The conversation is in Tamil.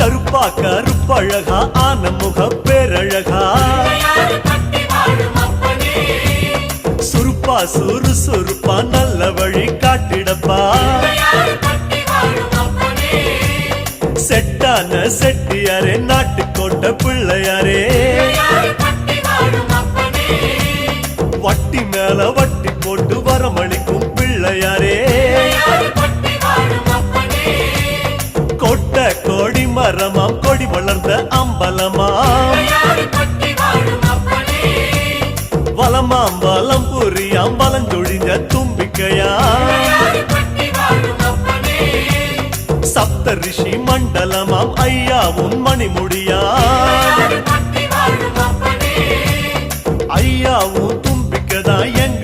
கருப்பா கருப்பழகா ஆன முக பேரழகா சுருப்பா சுறுசுறுப்பா நல்ல வழி காட்டிடப்பா செட்டான செட்டியாரே நாட்டுக்கோட்டை பிள்ளையாரே வட்டி மேல வட்டி போட்டு வரமளிக்கும் பிள்ளையாரே கோட்டை கோடி மரமாம் கொடி வளர்ந்த அம்பலமாம் வலமாம் வலம் புரியாம் வலஞ்சொழிஞ்ச தும்பிக்கையாம் சப்த ரிஷி மண்டலமாம் ஐயாவும் மணிமுடியாம் ஐயாவும் தும்பிக்கதான் எங்க